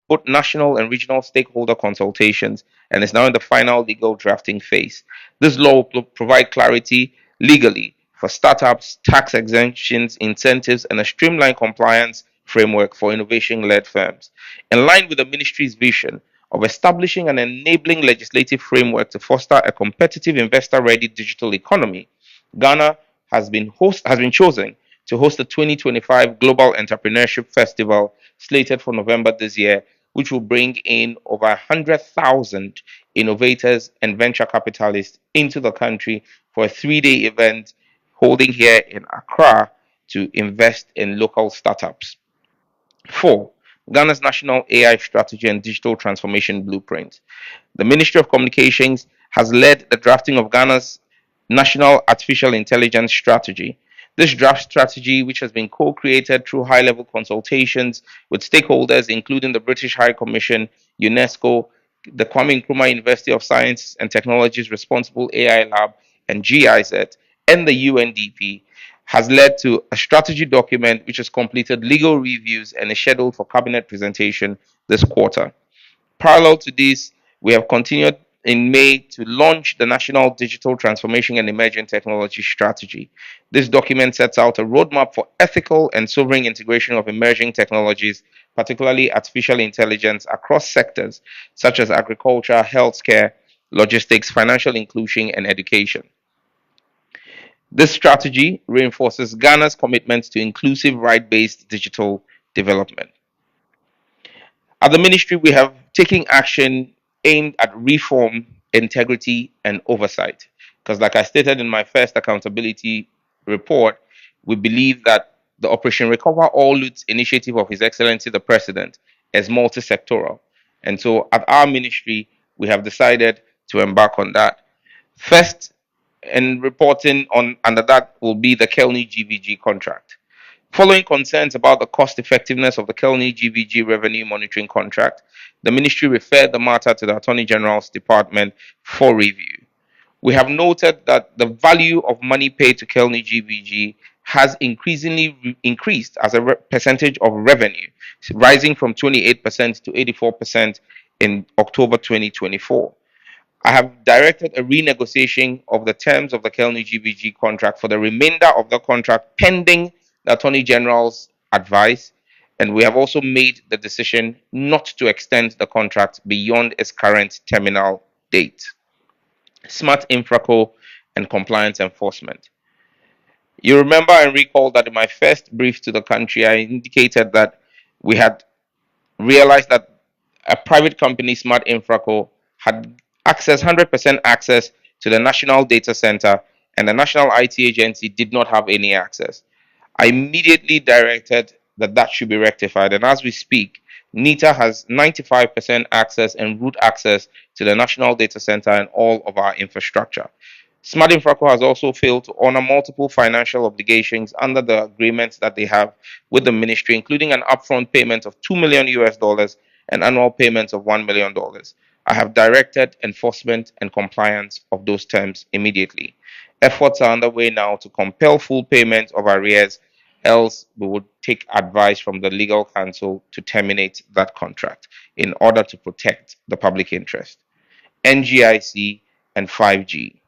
both national and regional stakeholder consultations and is now in the final legal drafting phase. This law will provide clarity legally for startups, tax exemptions, incentives, and a streamlined compliance framework for innovation led firms. In line with the ministry's vision of establishing an enabling legislative framework to foster a competitive investor ready digital economy, Ghana has been chosen to host the 2025 Global Entrepreneurship Festival slated for November this year, which will bring in over 100,000 innovators and venture capitalists into the country for a 3 day event holding here in Accra to invest in local startups. Four, Ghana's National AI Strategy and Digital Transformation Blueprint. The Ministry of Communications has led the drafting of Ghana's National Artificial Intelligence Strategy. This draft strategy, which has been co created through high level consultations with stakeholders, including the British High Commission, UNESCO, the Kwame Nkrumah University of Science and Technology's Responsible AI Lab, and GIZ, and the UNDP, has led to a strategy document which has completed legal reviews and is scheduled for cabinet presentation this quarter. Parallel to this, we have continued in May to launch the National Digital Transformation and Emerging Technology Strategy. This document sets out a roadmap for ethical and sovereign integration of emerging technologies, particularly artificial intelligence, across sectors such as agriculture, healthcare, logistics, financial inclusion, and education. This strategy reinforces Ghana's commitment to inclusive, right based digital development. At the ministry, we have taken action aimed at reform, integrity, and oversight. Because, like I stated in my first accountability report, we believe that the Operation Recover All Loot initiative of His Excellency the President is multi sectoral. And so, at our ministry, we have decided to embark on that. First, and reporting on under that will be the Kelny GVG contract. Following concerns about the cost effectiveness of the Kelny GVG revenue monitoring contract, the ministry referred the matter to the Attorney General's Department for review. We have noted that the value of money paid to Kelny GVG has increasingly increased as a percentage of revenue, rising from 28% to 84% in October 2024. I have directed a renegotiation of the terms of the Kelny GVG contract for the remainder of the contract pending the Attorney General's advice, and we have also made the decision not to extend the contract beyond its current terminal date. Smart Infraco and compliance enforcement. You remember and recall that in my first brief to the country, I indicated that we had realized that a private company, Smart Infraco, had 100% access to the national data center, and the National IT Agency did not have any access. I immediately directed that that should be rectified, and as we speak, NITA has 95% access and root access to the national data center and all of our infrastructure. Smart Infraco has also failed to honor multiple financial obligations under the agreements that they have with the ministry, including an upfront payment of $2 million and annual payments of $1 million. I have directed enforcement and compliance of those terms immediately. Efforts are underway now to compel full payment of arrears, else we would take advice from the legal counsel to terminate that contract in order to protect the public interest. NGIC and 5G.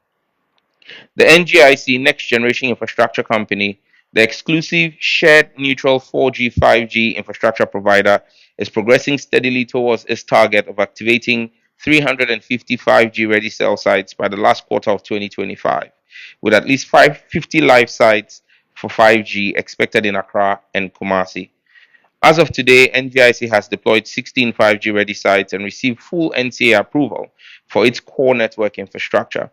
The NGIC, Next Generation Infrastructure Company, the exclusive shared neutral 4G 5G infrastructure provider, is progressing steadily towards its target of activating 350 5G ready cell sites by the last quarter of 2025, with at least 550 live sites for 5G expected in Accra and Kumasi. As of today, NGIC has deployed 16 5G ready sites and received full NCA approval for its core network infrastructure.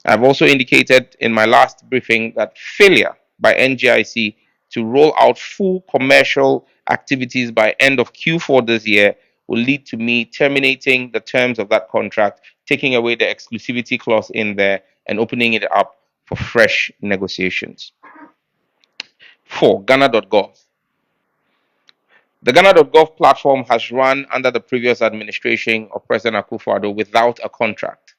I've also indicated in my last briefing that failure by NGIC to roll out full commercial activities by end of Q4 this year will lead to me terminating the terms of that contract, taking away the exclusivity clause in there, and opening it up for fresh negotiations. 4. Ghana.gov. The Ghana.gov platform has run under the previous administration of President Akufo-Addo without a contract.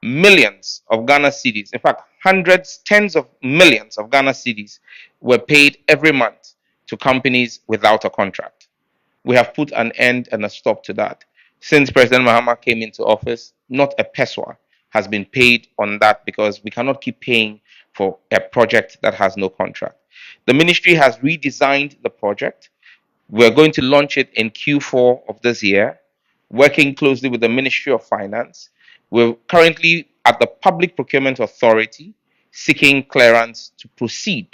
Millions of Ghana cedis, in fact, hundreds, tens of millions of Ghana cedis were paid every month to companies without a contract. we have put an end and a stop to that. Since President Mahama came into office, not a peso has been paid on that because we cannot keep paying for a project that has no contract. The ministry has redesigned the project. We're going to launch it in Q4 of this year, working closely with the Ministry of Finance. We're currently at the Public Procurement Authority seeking clearance to proceed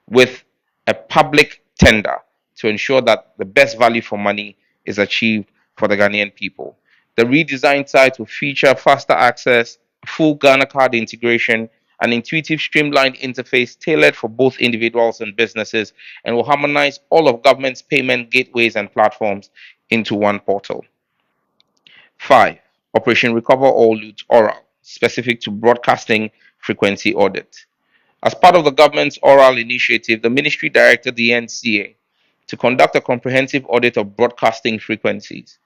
with a public tender to ensure that the best value for money is achieved for the Ghanaian people. The redesigned site will feature faster access, full Ghana card integration, an intuitive, streamlined interface tailored for both individuals and businesses, and will harmonize all of government's payment gateways and platforms into one portal. 5. Operation Recover All Loot Oral, specific to broadcasting frequency audit. As part of the government's oral initiative, the ministry directed the NCA to conduct a comprehensive audit of broadcasting frequencies.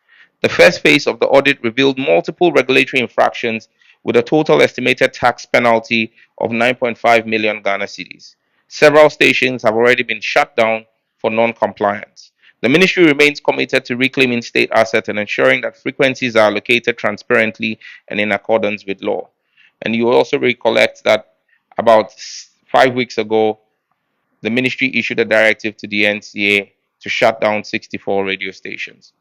The first phase of the audit revealed multiple regulatory infractions with a total estimated tax penalty of 9.5 million Ghana cedis. Several stations have already been shut down for non-compliance. The ministry remains committed to reclaiming state assets and ensuring that frequencies are allocated transparently and in accordance with law. And you will also recollect that about 5 weeks ago, the ministry issued a directive to the NCA to shut down 64 radio stations.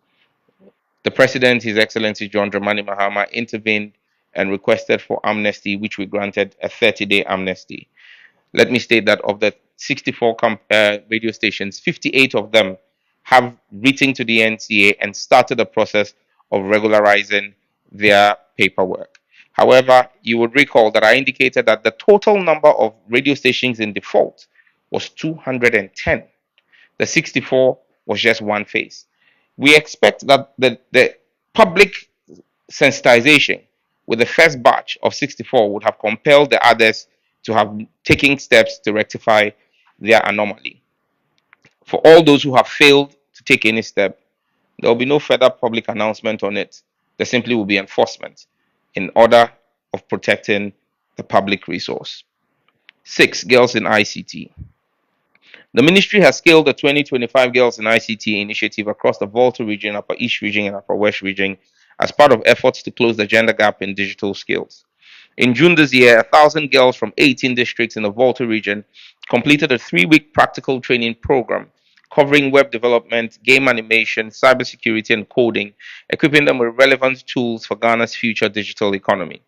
The President, His Excellency John Dramani Mahama, intervened and requested for amnesty, which we granted a 30-day amnesty. Let me state that of the 64 radio stations, 58 of them have written to the NCA and started the process of regularizing their paperwork. However, you would recall that I indicated that the total number of radio stations in default was 210. The 64 was just one phase. We expect that the public sensitization with the first batch of 64 would have compelled the others to have taken steps to rectify their anomaly. For all those who have failed to take any step, there will be no further public announcement on it. There simply will be enforcement in order of protecting the public resource. 6. Girls in ICT. The ministry has scaled the 2025 Girls in ICT initiative across the Volta region, Upper East region, and Upper West region as part of efforts to close the gender gap in digital skills. In June this year, 1,000 girls from 18 districts in the Volta region completed a 3-week practical training program covering web development, game animation, cybersecurity, and coding, equipping them with relevant tools for Ghana's future digital economy.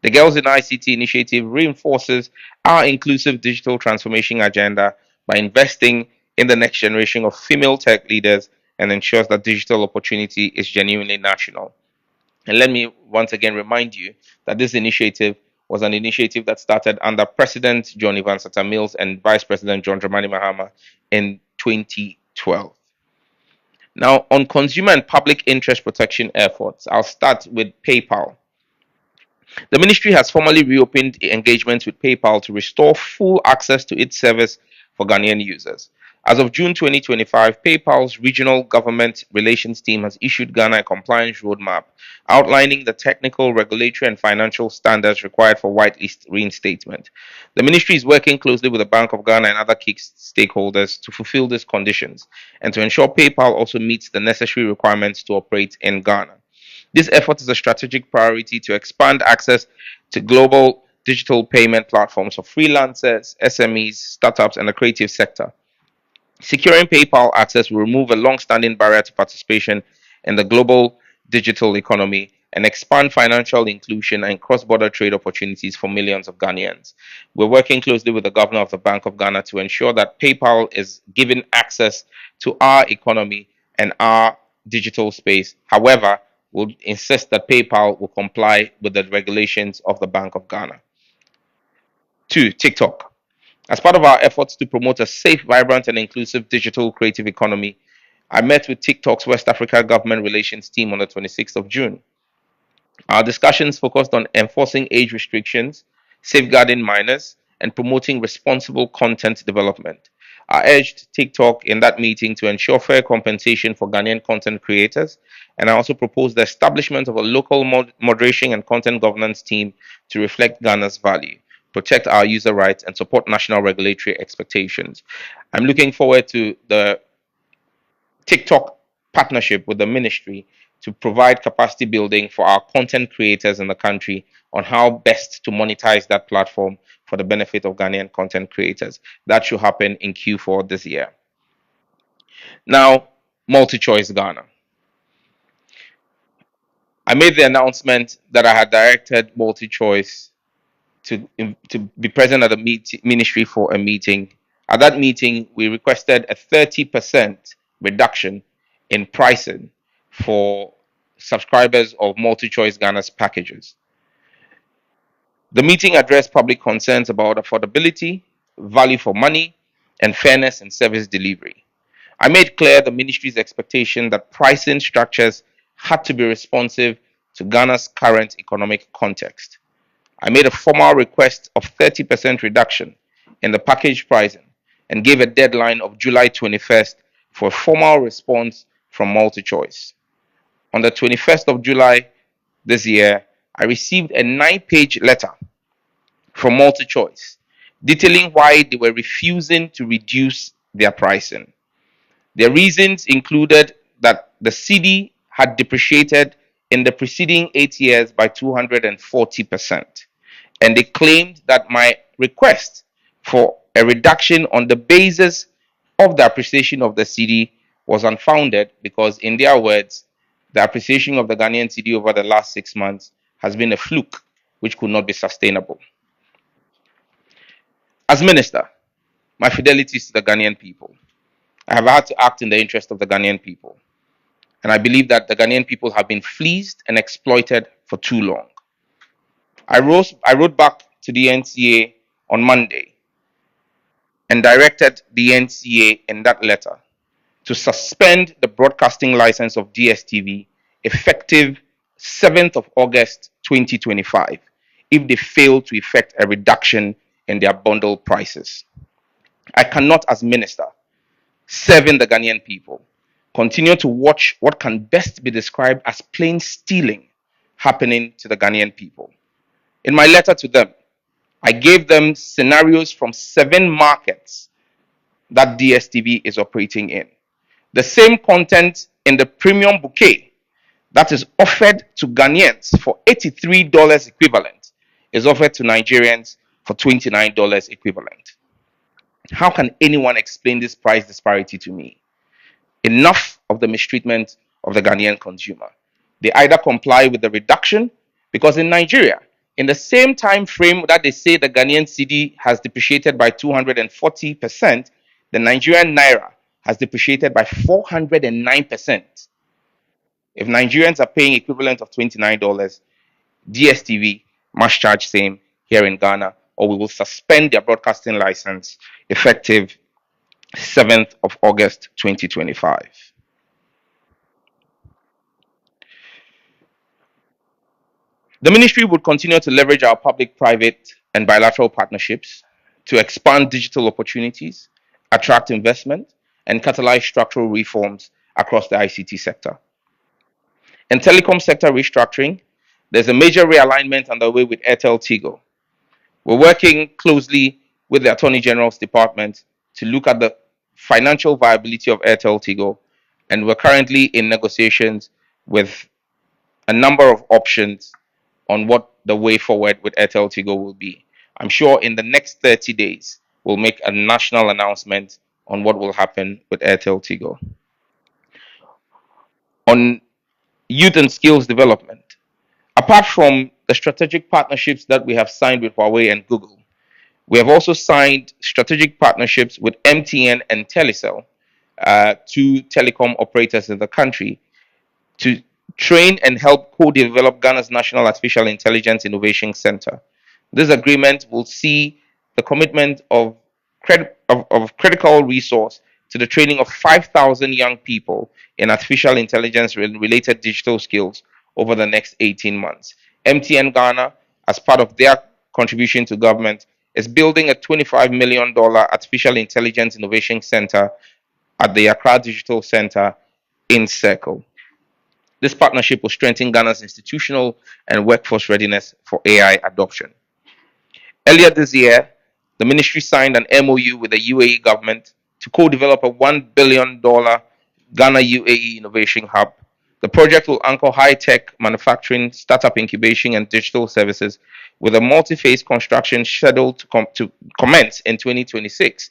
The Girls in ICT initiative reinforces our inclusive digital transformation agenda by investing in the next generation of female tech leaders and ensures that digital opportunity is genuinely national. And let me once again remind you that this initiative was an initiative that started under President John Evans Atta Mills and Vice President John Dramani Mahama in 2012. Now, on consumer and public interest protection efforts, I'll start with PayPal. The ministry has formally reopened engagements with PayPal to restore full access to its service for Ghanaian users. As of June 2025, PayPal's regional government relations team has issued Ghana a compliance roadmap outlining the technical, regulatory, and financial standards required for whitelist reinstatement. The ministry is working closely with the Bank of Ghana and other key stakeholders to fulfill these conditions and to ensure PayPal also meets the necessary requirements to operate in Ghana. This effort is a strategic priority to expand access to global digital payment platforms for freelancers, SMEs, startups, and the creative sector. Securing PayPal access will remove a long-standing barrier to participation in the global digital economy and expand financial inclusion and cross-border trade opportunities for millions of Ghanaians. We're working closely with the governor of the Bank of Ghana to ensure that PayPal is given access to our economy and our digital space. However, we'll insist that PayPal will comply with the regulations of the Bank of Ghana. 2. TikTok. As part of our efforts to promote a safe, vibrant, and inclusive digital creative economy, I met with TikTok's West Africa Government Relations team on the 26th of June. Our discussions focused on enforcing age restrictions, safeguarding minors, and promoting responsible content development. I urged TikTok in that meeting to ensure fair compensation for Ghanaian content creators, and I also proposed the establishment of a local moderation and content governance team to reflect Ghana's value, protect our user rights, and support national regulatory expectations. I'm looking forward to the TikTok partnership with the ministry to provide capacity building for our content creators in the country on how best to monetize that platform for the benefit of Ghanaian content creators. That should happen in Q4 this year. Now, MultiChoice Ghana. I made the announcement that I had directed MultiChoice to be present at the ministry for a meeting. At that meeting, we requested a 30% reduction in pricing for subscribers of MultiChoice Ghana's packages. The meeting addressed public concerns about affordability, value for money, and fairness in service delivery. I made clear the ministry's expectation that pricing structures had to be responsive to Ghana's current economic context. I made a formal request of 30% reduction in the package pricing and gave a deadline of July 21st for a formal response from MultiChoice. On the 21st of July this year, I received a 9-page letter from MultiChoice detailing why they were refusing to reduce their pricing. Their reasons included that the cedi had depreciated in the preceding 8 years by 240%. And they claimed that my request for a reduction on the basis of the appreciation of the cedi was unfounded because, in their words, the appreciation of the Ghanaian cedi over the last 6 months has been a fluke which could not be sustainable. As minister, my fidelity is to the Ghanaian people. I have had to act in the interest of the Ghanaian people. And I believe that the Ghanaian people have been fleeced and exploited for too long. I wrote back to the NCA on Monday and directed the NCA in that letter to suspend the broadcasting license of DSTV effective 7th of August 2025 if they fail to effect a reduction in their bundle prices. I cannot, as minister, serving the Ghanaian people, continue to watch what can best be described as plain stealing happening to the Ghanaian people. In my letter to them, I gave them scenarios from 7 markets that DSTV is operating in. The same content in the premium bouquet that is offered to Ghanaians for $83 equivalent is offered to Nigerians for $29 equivalent. How can anyone explain this price disparity to me? Enough of the mistreatment of the Ghanaian consumer. They either comply with the reduction, because in Nigeria, in the same time frame that they say the Ghanaian cedi has depreciated by 240%, the Nigerian naira has depreciated by 409%. If Nigerians are paying equivalent of $29, DSTV must charge same here in Ghana, or we will suspend their broadcasting license effective 7th of August 2025. The ministry would continue to leverage our public, private, and bilateral partnerships to expand digital opportunities, attract investment, and catalyze structural reforms across the ICT sector. In telecom sector restructuring, there's a major realignment underway with Airtel Tigo. We're working closely with the Attorney General's Department to look at the financial viability of Airtel Tigo, and we're currently in negotiations with a number of options on what the way forward with Airtel Tigo will be. I'm sure in the next 30 days, we'll make a national announcement on what will happen with Airtel Tigo. On youth and skills development, apart from the strategic partnerships that we have signed with Huawei and Google, we have also signed strategic partnerships with MTN and Telecel, 2 telecom operators in the country, to train and help co-develop Ghana's National Artificial Intelligence Innovation Center. This agreement will see the commitment of critical resource to the training of 5,000 young people in artificial intelligence related digital skills over the next 18 months. MTN Ghana, as part of their contribution to government, is building a $25 million artificial intelligence innovation center at the Accra Digital Center in Circle. This partnership will strengthen Ghana's institutional and workforce readiness for AI adoption. Earlier this year, the ministry signed an MOU with the UAE government to co-develop a $1 billion Ghana UAE Innovation Hub. The project will anchor high tech manufacturing, startup incubation, and digital services with a multi phase construction scheduled to commence in 2026.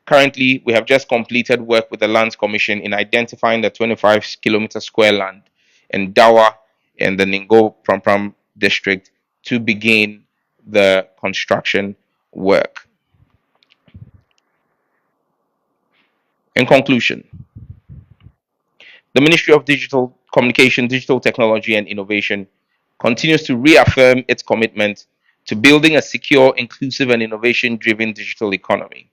Currently, we have just completed work with the Lands Commission in identifying the 25-kilometer square land in Dawa in the Ningo Prampram district to begin the construction work. In conclusion, the Ministry of Digital Communication, Digital Technology and Innovation continues to reaffirm its commitment to building a secure, inclusive, and innovation driven digital economy.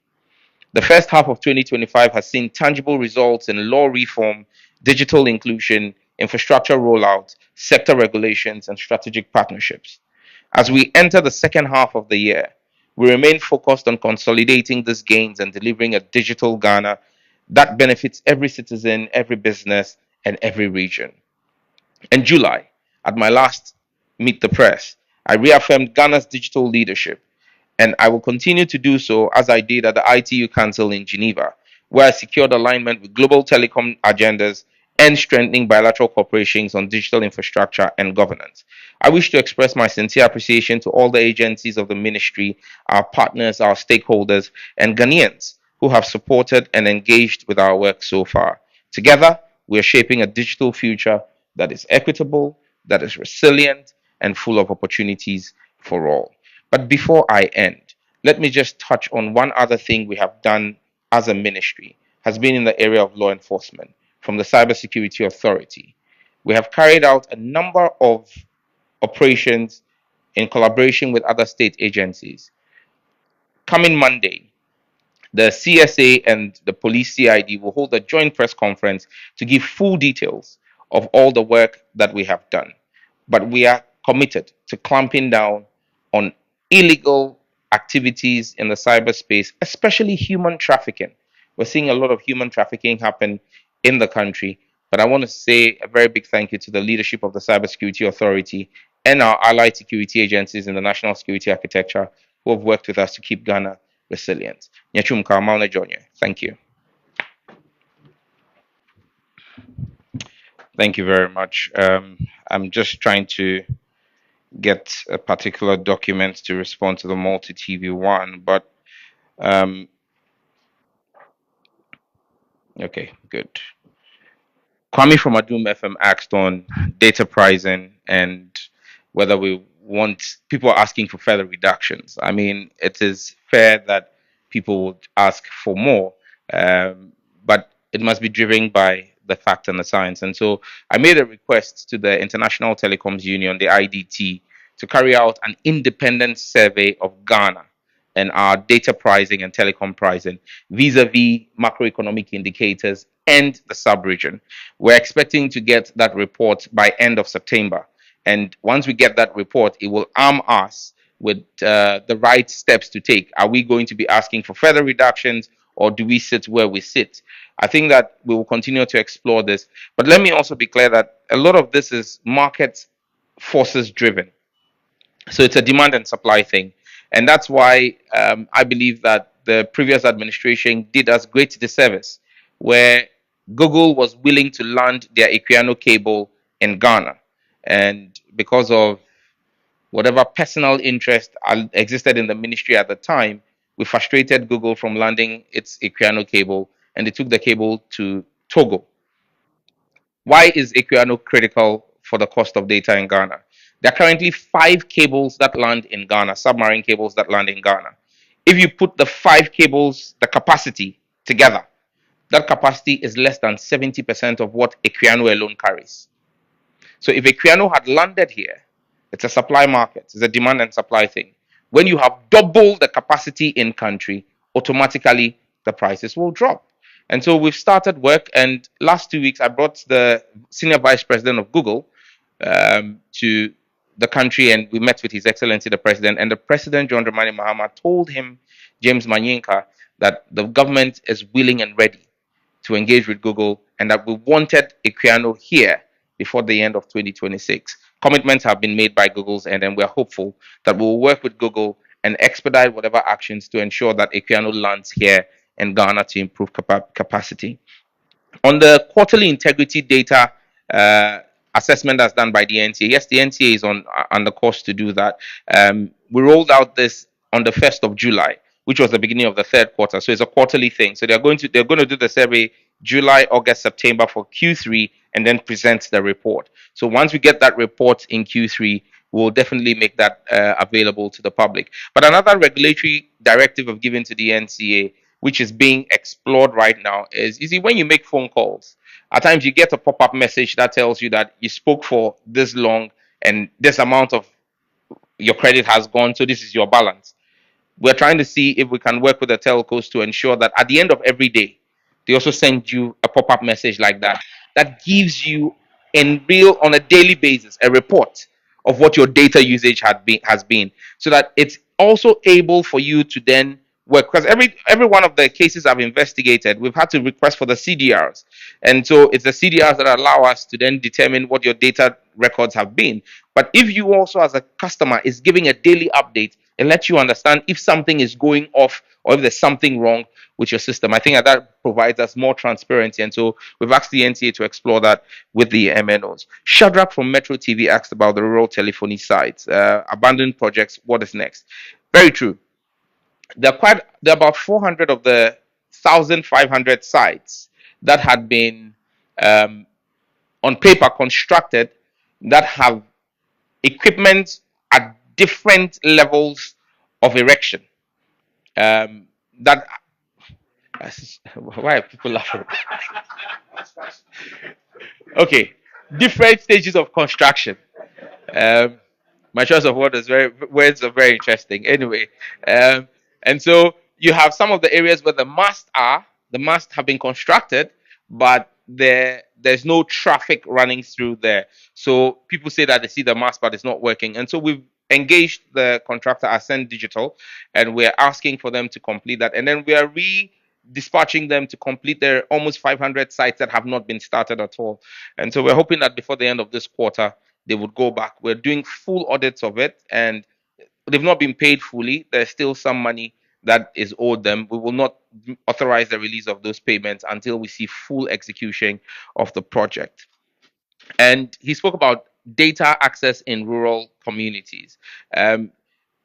The first half of 2025 has seen tangible results in law reform, digital inclusion, infrastructure rollout, sector regulations, and strategic partnerships. As we enter the second half of the year, we remain focused on consolidating these gains and delivering a digital Ghana that benefits every citizen, every business, and every region. In July, at my last Meet the Press, I reaffirmed Ghana's digital leadership, and I will continue to do so as I did at the ITU Council in Geneva, where I secured alignment with global telecom agendas and strengthening bilateral cooperations on digital infrastructure and governance. I wish to express my sincere appreciation to all the agencies of the ministry, our partners, our stakeholders, and Ghanaians who have supported and engaged with our work so far. Together, we are shaping a digital future that is equitable, that is resilient, and full of opportunities for all. But before I end, let me just touch on one other thing we have done as a ministry, has been in the area of law enforcement from the Cybersecurity Authority. We have carried out a number of operations in collaboration with other state agencies. Coming Monday, the CSA and the police CID will hold a joint press conference to give full details of all the work that we have done. But we are committed to clamping down on illegal activities in the cyberspace, especially human trafficking. We're seeing a lot of human trafficking happen in the country. But I want to say a very big thank you to the leadership of the Cybersecurity Authority and our allied security agencies in the national security architecture who have worked with us to keep Ghana resilient. Thank you. Thank you very much. I'm just trying to get a particular document to respond to the multi TV one, but um, okay, good. Kwame from Adum FM asked on data pricing and whether we want people are asking for further reductions. I mean, it is fair that people would ask for more, but it must be driven by the fact and the science. And so I made a request to the International Telecoms Union, the IDT, to carry out an independent survey of Ghana and our data pricing and telecom pricing vis-a-vis macroeconomic indicators and the sub-region. We're expecting to get that report by end of September. And once we get that report, it will arm us with the right steps to take. Are we going to be asking for further reductions or do we sit where we sit? I think that we will continue to explore this. But let me also be clear that a lot of this is market forces driven. So it's a demand and supply thing. And that's why I believe that the previous administration did us great disservice, where Google was willing to land their Equiano cable in Ghana. And because of whatever personal interest existed in the ministry at the time, we frustrated Google from landing its Equiano cable and they took the cable to Togo. Why is Equiano critical for the cost of data in Ghana? There are currently 5 cables that land in Ghana, submarine cables that land in Ghana. If you put the 5 cables, the capacity together, that capacity is less than 70% of what Equiano alone carries. So if Equiano had landed here, it's a supply market, it's a demand and supply thing. When you have double the capacity in country, automatically the prices will drop. And so we've started work, and last 2 weeks I brought the senior vice president of Google to the country, and we met with His Excellency the President. And the President, John Dramani Mahama, told him, James Manyinka, that the government is willing and ready to engage with Google, and that we wanted Equiano here before the end of 2026. Commitments have been made by Google's end, and we're hopeful that we'll work with Google and expedite whatever actions to ensure that Equiano lands here in Ghana to improve capacity. On the quarterly integrity data uh, assessment that's done by the NTA, yes, the NTA is on the course to do that. We rolled out this on the 1st of July, which was the beginning of the third quarter. So it's a quarterly thing. So they're going to do the survey July, August, September for Q3, and then present the report. So once we get that report in Q3, we'll definitely make that available to the public. But another regulatory directive of given to the NCA, which is being explored right now, is you see, when you make phone calls, at times you get a pop-up message that tells you that you spoke for this long and this amount of your credit has gone, so this is your balance. We're trying to see if we can work with the telcos to ensure that at the end of every day, they also send you a pop-up message like that gives you in real on a daily basis a report of what your data usage has been, so that it's also able for you to then work, because every one of the cases I've investigated, we've had to request for the CDRs, and so it's the CDRs that allow us to then determine what your data records have been. But if you also, as a customer, is giving a daily update, it lets you understand if something is going off or if there's something wrong with your system. I think that provides us more transparency. And so we've asked the NTA to explore that with the MNOs. Shadrach from Metro TV asked about the rural telephony sites, abandoned projects. What is next? Very true. There are about 400 of the 1,500 sites that had been um, on paper constructed that have equipment at different levels of erection. Um, that why are people laughing? Okay, different stages of construction. Um, my choice of words are very interesting. Anyway, um, and so you have some of the areas where the masts have been constructed, but there's no traffic running through there. So people say that they see the mast, but it's not working. And so we've engaged the contractor Ascend Digital, and we're asking for them to complete that. And then we are dispatching them to complete their almost 500 sites that have not been started at all. And so we're hoping that before the end of this quarter, they would go back. We're doing full audits of it, and they've not been paid fully. There's still some money that is owed them. We will not authorize the release of those payments until we see full execution of the project. And he spoke about data access in rural communities. Um,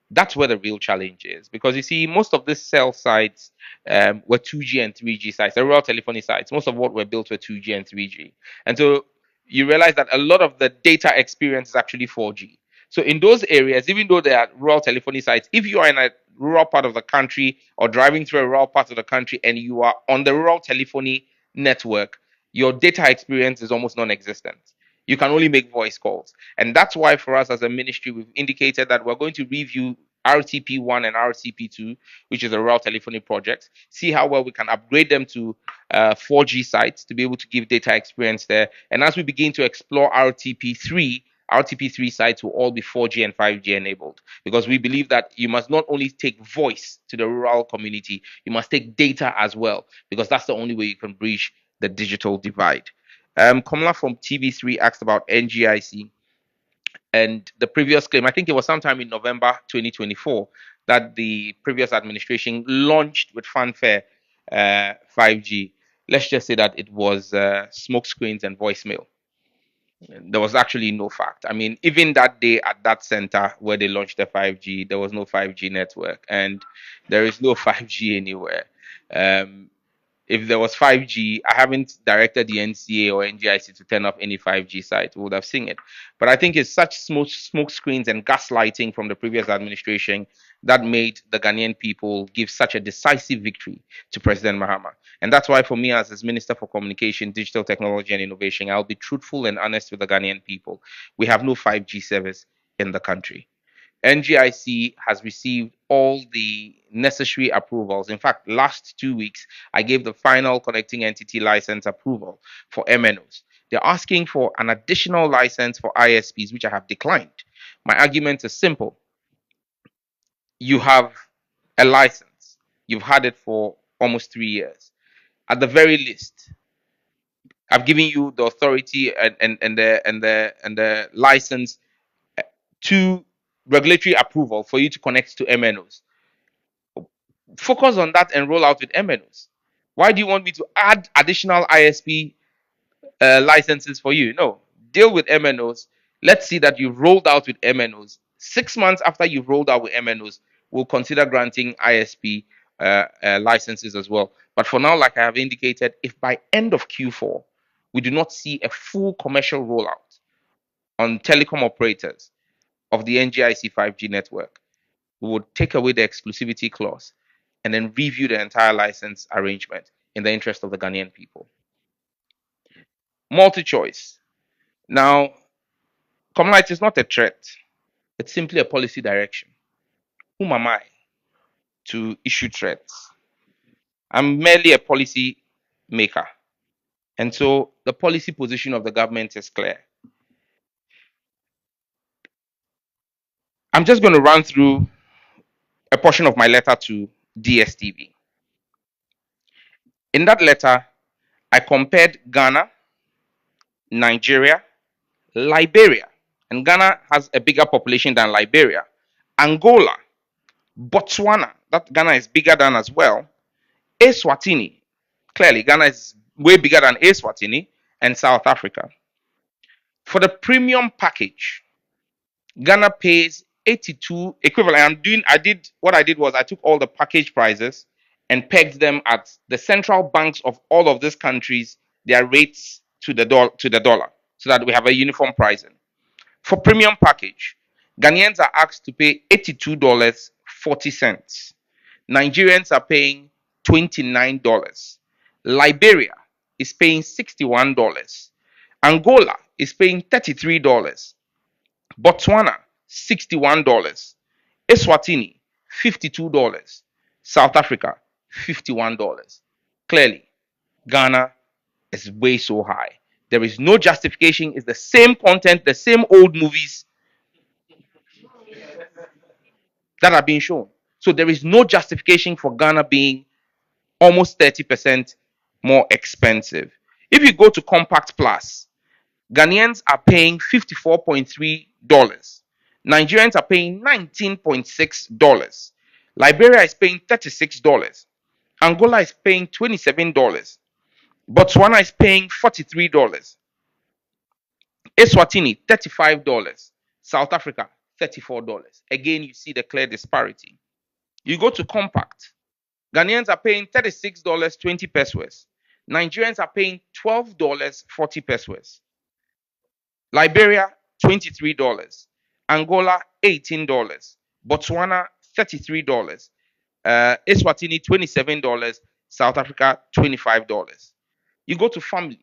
that's where the real challenge is, because you see, most of these cell sites were 2G and 3G sites, the rural telephony sites. Most of what were built were 2G and 3G, and so you realize that a lot of the data experience is actually 4G. So in those areas, even though they are rural telephony sites, if you are in a rural part of the country or driving through a rural part of the country and you are on the rural telephony network, your data experience is almost non-existent. You can only make voice calls. And that's why for us as a ministry, we've indicated that we're going to review RTP1 and RTP2, which is a rural telephony project, see how well we can upgrade them to 4G sites to be able to give data experience there. And as we begin to explore RTP3 sites will all be 4G and 5G enabled, because we believe that you must not only take voice to the rural community, you must take data as well, because that's the only way you can bridge the digital divide. Kamala from TV3 asked about NGIC and the previous claim. I think it was sometime in November 2024 that the previous administration launched with fanfare 5G. Let's just say that it was smoke screens and voicemail. There was actually no fact. I mean, even that day at that center where they launched the 5G, there was no 5G network, and there is no 5G anywhere. Um, if there was 5G, I haven't directed the NCA or NGIC to turn off any 5G site. We would have seen it. But I think it's such smoke screens and gaslighting from the previous administration that made the Ghanaian people give such a decisive victory to President Mahama. And that's why, for me, as his Minister for Communication, Digital Technology and Innovation, I'll be truthful and honest with the Ghanaian people. We have no 5G service in the country. NGIC has received all the necessary approvals. In fact, last 2 weeks, I gave the final connecting entity license approval for MNOs. They're asking for an additional license for ISPs, which I have declined. My argument is simple. You have a license, you've had it for almost 3 years. At the very least, I've given you the authority and the license to regulatory approval for you to connect to MNOs. Focus on that and roll out with MNOs. Why do you want me to add additional ISP licenses for you? No, deal with MNOs. Let's see that you've rolled out with MNOs. 6 months after you've rolled out with MNOs, we'll consider granting ISP licenses as well. But for now, like I have indicated, if by end of Q4 we do not see a full commercial rollout on telecom operators of the NGIC 5G network, we would take away the exclusivity clause and then review the entire license arrangement in the interest of the Ghanaian people. Multi choice. Now, commonality is not a threat, it's simply a policy direction. Whom am I to issue threats? I'm merely a policy maker. And so the policy position of the government is clear. I'm just going to run through a portion of my letter to DSTV. In that letter, I compared Ghana, Nigeria, Liberia, and Ghana has a bigger population than Liberia, Angola, Botswana, that Ghana is bigger than as well, Eswatini, clearly Ghana is way bigger than Eswatini, and South Africa. For the premium package, Ghana pays 82 equivalent. I did was I took all the package prices and pegged them at the central banks of all of these countries, their rates to the dollar, so that we have a uniform pricing. For premium package, Ghanaians are asked to pay $82.40. Nigerians are paying $29. Liberia is paying $61. Angola is paying $33. Botswana, $61. Eswatini, $52. South Africa, $51. Clearly, Ghana is way so high. There is no justification. It's the same content, the same old movies that are being shown. So there is no justification for Ghana being almost 30% more expensive. If you go to Compact Plus, Ghanaians are paying $54.3. Nigerians are paying $19.6. Liberia is paying $36. Angola is paying $27. Botswana is paying $43. Eswatini, $35. South Africa, $34. Again, you see the clear disparity. You go to Compact. Ghanaians are paying $36.20 pesos. Nigerians are paying $12.40 pesos. Liberia, $23. Angola, $18. Botswana, $33. Eswatini, $27. South Africa, $25. You go to family.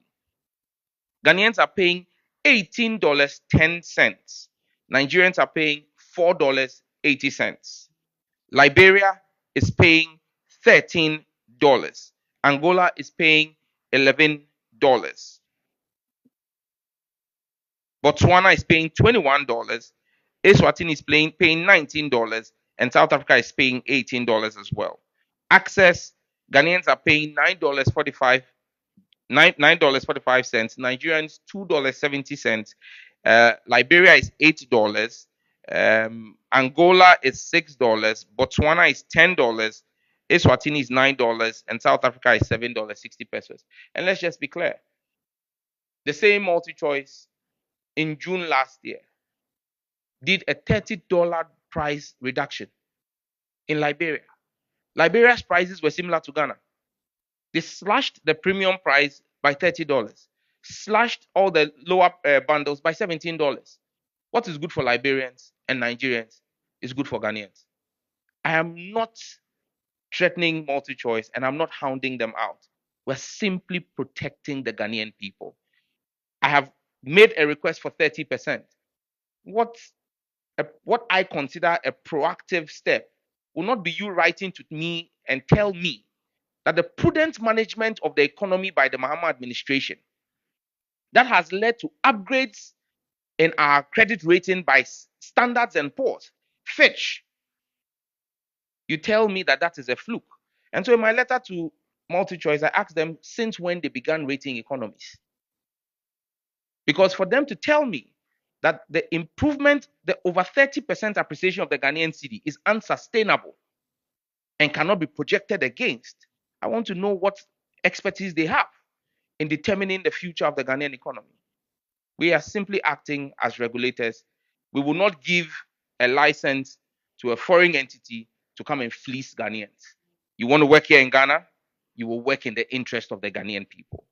Ghanaians are paying $18.10. Nigerians are paying $4.80. Liberia is paying $13. Angola is paying $11. Botswana is paying $21. Eswatini is paying $19. And South Africa is paying $18 as well. Access, Ghanaians are paying $9.45. Nigerians $2.70. Liberia is $8. Angola is $6. Botswana is $10. Eswatini is $9, and South Africa is $7.60 pesos. And let's just be clear: the same multi-choice in June last year did a $30 price reduction in Liberia. Liberia's prices were similar to Ghana. They slashed the premium price by $30, slashed all the lower bundles by $17. What is good for Liberians and Nigerians is good for Ghanaians. I am not threatening multi-choice and I'm not hounding them out. We're simply protecting the Ghanaian people. I have made a request for 30%. What I consider a proactive step will not be you writing to me and tell me that the prudent management of the economy by the Mahama administration that has led to upgrades in our credit rating by Standards and Poor's, Fitch, you tell me that that is a fluke. And so in my letter to MultiChoice, I asked them since when they began rating economies. Because for them to tell me that the improvement, the over 30% appreciation of the Ghanaian cedi is unsustainable and cannot be projected against, I want to know what expertise they have in determining the future of the Ghanaian economy. We are simply acting as regulators. We will not give a license to a foreign entity to come and fleece Ghanaians. You want to work here in Ghana, you will work in the interest of the Ghanaian people.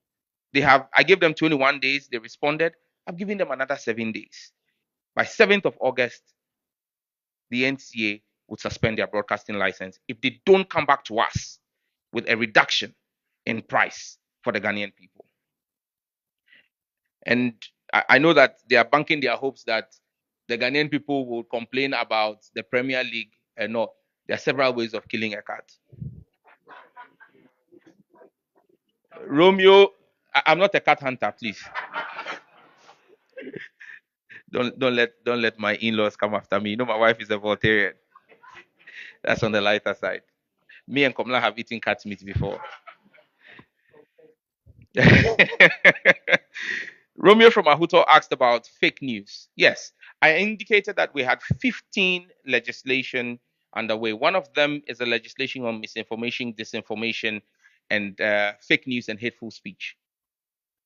I gave them 21 days, they responded. I've given them another 7 days. By 7th of August, the NCA would suspend their broadcasting license if they don't come back to us with a reduction in price for the Ghanaian people. And I know that they are banking their hopes that the Ghanaian people will complain about the Premier League and no. There are several ways of killing a cat. Romeo, I'm not a cat hunter, please. Don't let my in-laws come after me. You know my wife is a Voltarian. That's on the lighter side. Me and Komla have eaten cat meat before. Romeo from Ahuto asked about fake news. Yes, I indicated that we had 15 legislation underway. One of them is a legislation on misinformation, disinformation, and fake news and hateful speech.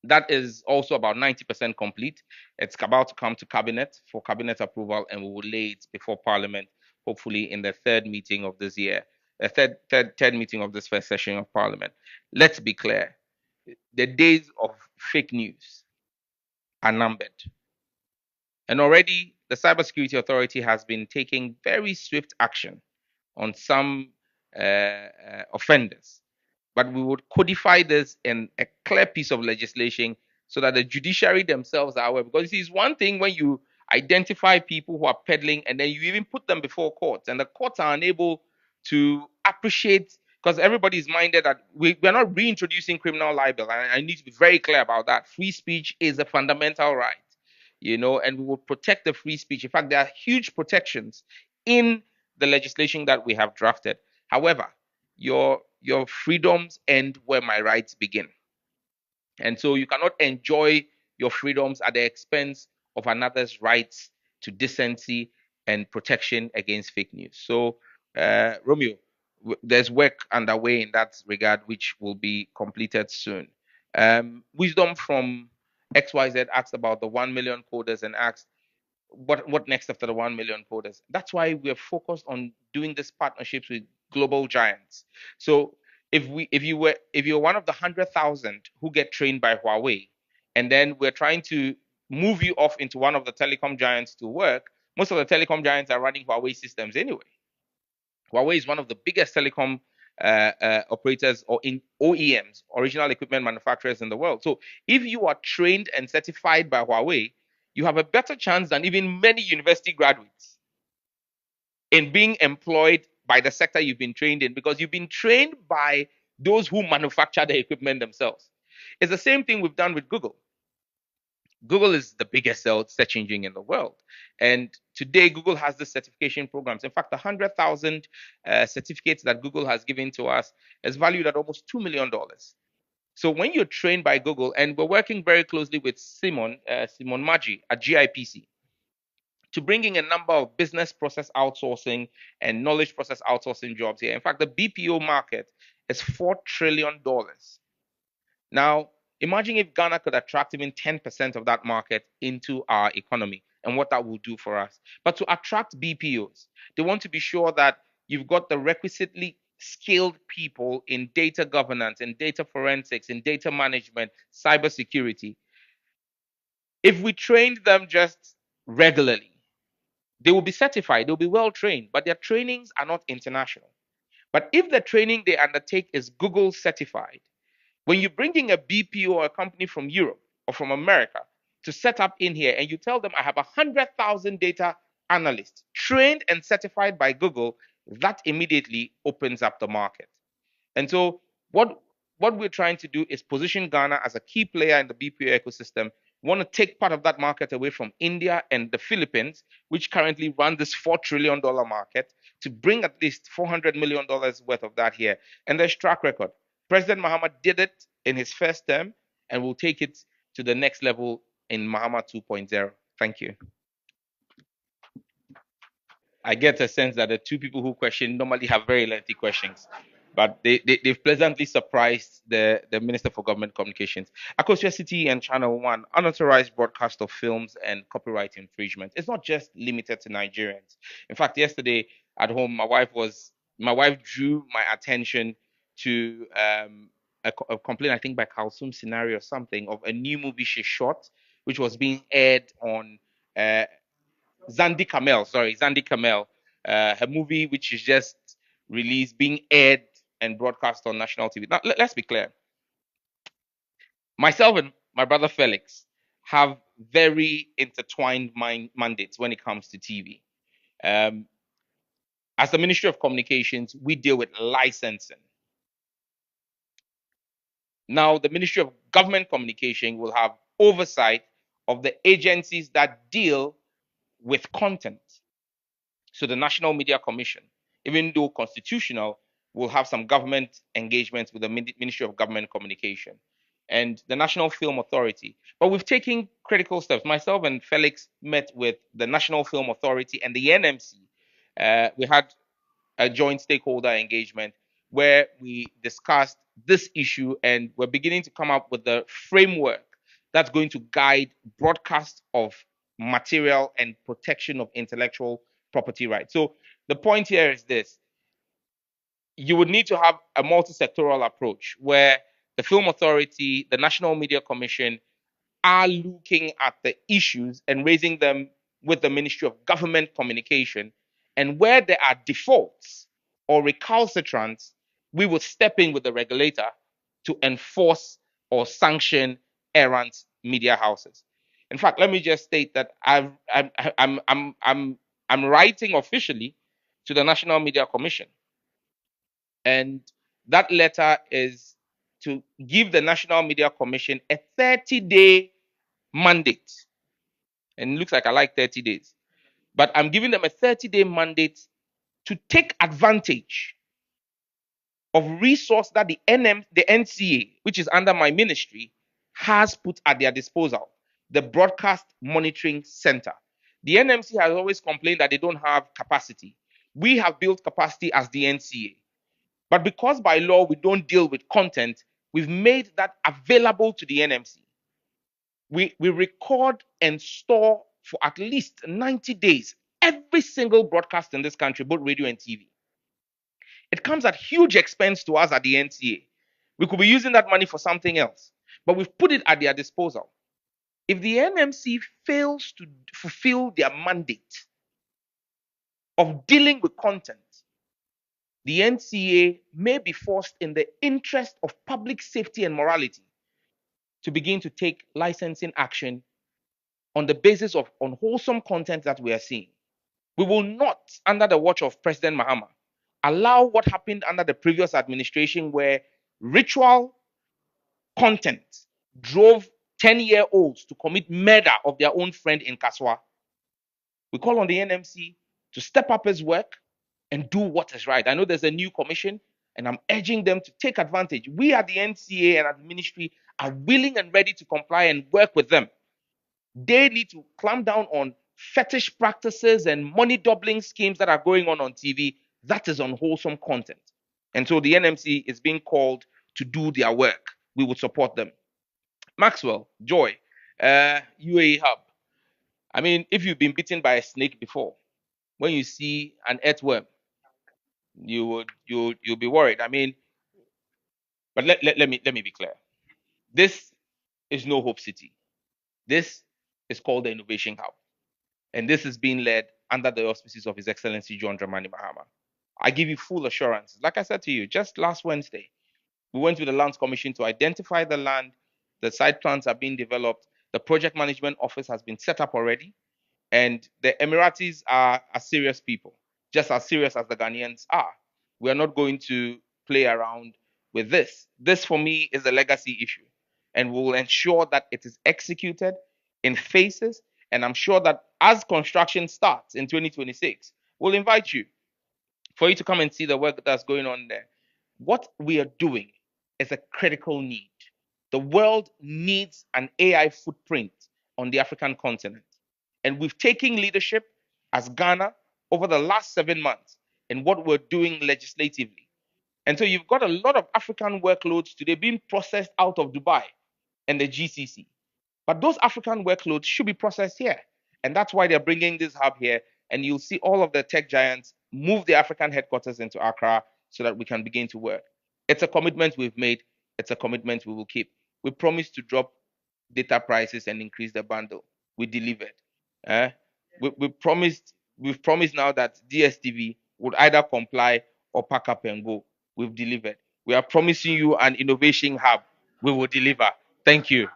That is also about 90% complete. It's about to come to cabinet for cabinet approval, and we will lay it before Parliament, hopefully in the third meeting of this year, the third meeting of this first session of Parliament. Let's be clear: the days of fake news are numbered. And already the Cybersecurity Authority has been taking very swift action on some offenders. But we would codify this in a clear piece of legislation so that the judiciary themselves are aware. Because you see, it's one thing when you identify people who are peddling and then you even put them before courts, and the courts are unable to appreciate, because everybody is minded that we're not reintroducing criminal libel. And I need to be very clear about that. Free speech is a fundamental right, and we will protect the free speech. In fact, there are huge protections in the legislation that we have drafted. However, your freedoms end where my rights begin. And so you cannot enjoy your freedoms at the expense of another's rights to decency and protection against fake news. So, Romeo, there's work underway in that regard, which will be completed soon. Wisdom from XYZ asked about the 1 million coders and asked, what next after the 1 million coders? That's why we're focused on doing these partnerships with global giants. So if you're one of the 100,000 who get trained by Huawei, and then we're trying to move you off into one of the telecom giants to work, most of the telecom giants are running Huawei systems anyway. Huawei is one of the biggest telecom operators or in OEMs, original equipment manufacturers in the world. So if you are trained and certified by Huawei, you have a better chance than even many university graduates in being employed by the sector you've been trained in, because you've been trained by those who manufacture the equipment themselves. It's the same thing we've done with Google. Google is the biggest search engine in the world. And today, Google has the certification programs. In fact, the 100,000 certificates that Google has given to us is valued at almost $2 million. So when you're trained by Google, and we're working very closely with Simon Maggi at GIPC to bring in a number of business process outsourcing and knowledge process outsourcing jobs here. In fact, the BPO market is $4 trillion. Now, imagine if Ghana could attract even 10% of that market into our economy and what that will do for us. But to attract BPOs, they want to be sure that you've got the requisitely skilled people in data governance, in data forensics, in data management, cybersecurity. If we trained them just regularly, they will be certified, they'll be well trained, but their trainings are not international. But if the training they undertake is Google certified, when you bring in a BPO or a company from Europe or from America to set up in here, and you tell them, I have 100,000 data analysts trained and certified by Google, that immediately opens up the market. And so what we're trying to do is position Ghana as a key player in the BPO ecosystem. We want to take part of that market away from India and the Philippines, which currently run this $4 trillion market, to bring at least $400 million worth of that here. And there's track record. President Mahama did it in his first term, and we'll take it to the next level in Mahama 2.0. Thank you. I get a sense that the two people who question normally have very lengthy questions. but they've pleasantly surprised the Minister for Government Communications. Akosia City and Channel One, unauthorized broadcast of films and copyright infringement. It's not just limited to Nigerians. In fact, yesterday at home, my wife drew my attention to a complaint, I think by Kalsum Scenario or something, of a new movie she shot, which was being aired on uh, Zandi Kamel, her movie, which is just released, being aired and broadcast on national TV. Now, let's be clear. Myself and my brother Felix have very intertwined mandates when it comes to TV. Um, as the Ministry of Communications, we deal with licensing. Now, the Ministry of Government Communication will have oversight of the agencies that deal with content. So the National Media Commission, even though constitutional, will have some government engagements with the Ministry of Government Communication and the National Film Authority. But we've taken critical steps. Myself and Felix met with the National Film Authority and the NMC. We had a joint stakeholder engagement where we discussed this issue, and we're beginning to come up with the framework that's going to guide broadcast of material and protection of intellectual property rights. So the point here is this: you would need to have a multi-sectoral approach where the Film Authority, the National Media Commission, are looking at the issues and raising them with the Ministry of Government Communication. And where there are defaults or recalcitrants, we will step in with the regulator to enforce or sanction errant media houses. In fact, let me just state that I'm writing officially to the National Media Commission, and that letter is to give the National Media Commission a 30-day mandate. And it looks like I like 30 days. But I'm giving them a 30-day mandate to take advantage of resource that the NCA, which is under my ministry, has put at their disposal, the Broadcast Monitoring Center. The NMC has always complained that they don't have capacity. We have built capacity as the NCA. But because by law we don't deal with content, we've made that available to the NMC. We record and store for at least 90 days every single broadcast in this country, both radio and TV. It comes at huge expense to us at the NCA. We could be using that money for something else, but we've put it at their disposal. If the NMC fails to fulfill their mandate of dealing with content, the NCA may be forced, in the interest of public safety and morality, to begin to take licensing action on the basis of unwholesome content that we are seeing. We will not, under the watch of President Mahama, allow what happened under the previous administration, where ritual content drove 10-year-olds to commit murder of their own friend in Kaswa. We call on the NMC to step up its work and do what is right. I know there's a new commission, and I'm urging them to take advantage. We at the NCA and at the ministry are willing and ready to comply and work with them. They need to clamp down on fetish practices and money doubling schemes that are going on TV. That is unwholesome content. And so the NMC is being called to do their work. We would support them. Maxwell, Joy, UAE Hub. I mean, if you've been bitten by a snake before, when you see an earthworm, you'll be worried. I mean, but let me be clear. This is no Hope City. This is called the Innovation Hub. And this is being led under the auspices of His Excellency John Dramani Mahama. I give you full assurance. Like I said to you, just last Wednesday, we went to the Lands Commission to identify the land. The site plans are being developed. The project management office has been set up already. And the Emiratis are serious people, just as serious as the Ghanaians are. We are not going to play around with this. This, for me, is a legacy issue. And we will ensure that it is executed in phases. And I'm sure that as construction starts in 2026, we'll invite you for you to come and see the work that's going on there. What we are doing is a critical need. The world needs an AI footprint on the African continent. And we've taken leadership as Ghana over the last 7 months in what we're doing legislatively. And so you've got a lot of African workloads today being processed out of Dubai and the GCC. But those African workloads should be processed here. And that's why they're bringing this hub here. And you'll see all of the tech giants move their African headquarters into Accra so that we can begin to work. It's a commitment we've made. It's a commitment we will keep. We promised to drop data prices and increase the bundle. We delivered. Eh? We've promised now that DSTV would either comply or pack up and go. We've delivered. We are promising you an innovation hub. We will deliver. Thank you.